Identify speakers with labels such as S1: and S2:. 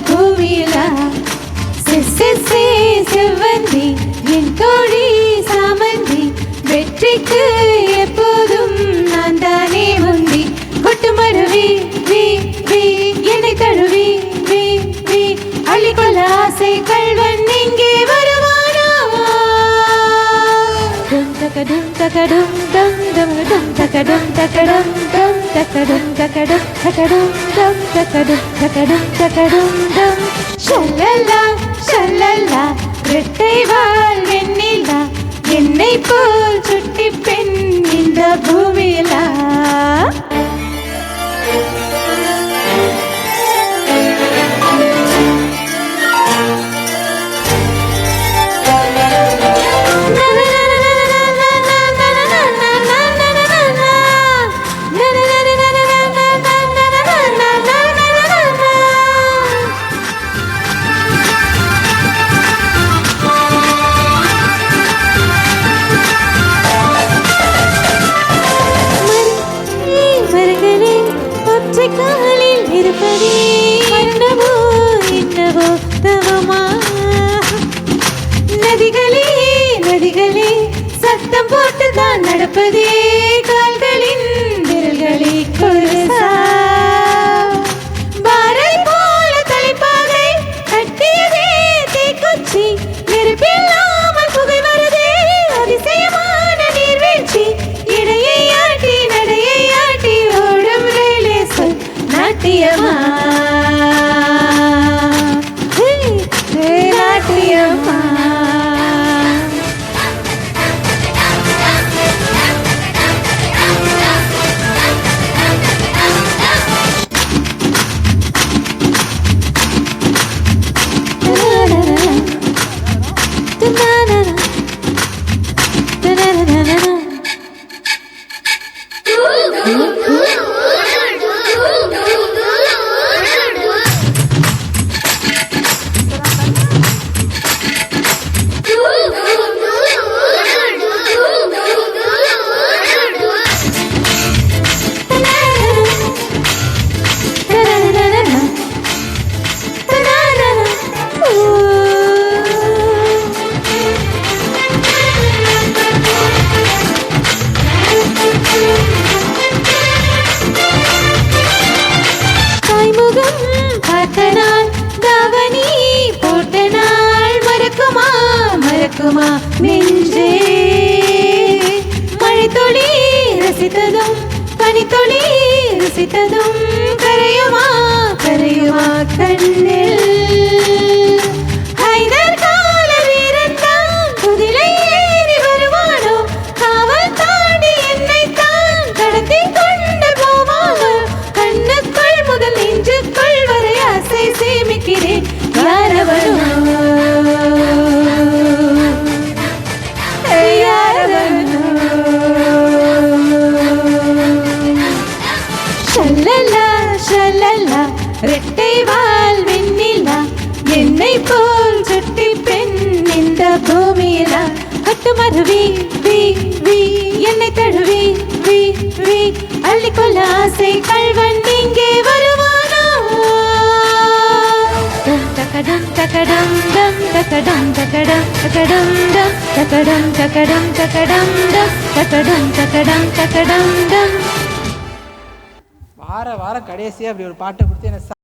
S1: பூமியில செவ்வந்தி என் தோழி சாமந்தி வெற்றிக்கு எப்போதும் நான் தானே முந்தி கொட்டுமருவி வி வி என்னை தழுவி வி வி அள்ளிக்கொள்ள ஆசை கள்வன் இங்கே வருவானா டும் தகடும் தகடும் டம் டம் டம் தகடும் தகடும் டம் தகடும் தகடும் தகடும் டம் தகடும் தகடும் தகடும் டம் ஷல்லல்லா ஷல்லல்லா ரெட்டை வால் வெண்ணிலா என்னை போல் சுட்டி பெண் இந்த பூமியிலா காலில் இருப்பதே என்னவோ என்னவோ தவமா நதிகளே நதிகளே சத்தம் போட்டுதான் நடப்பதே கால்களின் விரல்களே கொலுசா பாறை போல தலைப்பாகை கட்டியதே தீக்குச்சி நெருப்பில்லாமல் புகை வருதே அதிசயமான நீர்வீழ்ச்சி இடையை ஆட்டி நடையை ஆட்டி ஓடும் ரயிலே சொல் நாட்டியமா நாட்டியமா நெஞ்சே மழைத்துளி ரசித்ததும் பனித்துளி ரசித்ததும் கரையுமா கரையுமா கண்ணில் ஹைதர் கால வீரன் தான் குதிரை ஏறி வருவானோ காவல் தாண்டி என்னை தான் கடத்தி கொண்டு போவானோ கண்ணுக்குள் முதல் நெஞ்சுக்குள் வரை ஆசை சேமிக்கிறேன் யாரவனோ ரெட்டை வால் வெண்ணிலா என்னை போல் சுட்டி பெண் இந்த பூமியிலா கட்டுமருவி வி வி என்னை தழுவி வி வி அள்ளிக்கொள்ள ஆசை கள்வன் இங்கே வருவானா தகடம் தகடம் டம் தகடம் தகடம் தகடம் டம் தகடம் தகடம் தகடம் டம் தகடம் தகடம் தகடம் டம்
S2: வார கடைசியாக அப்படி ஒரு பாட்டை கொடுத்து என்ன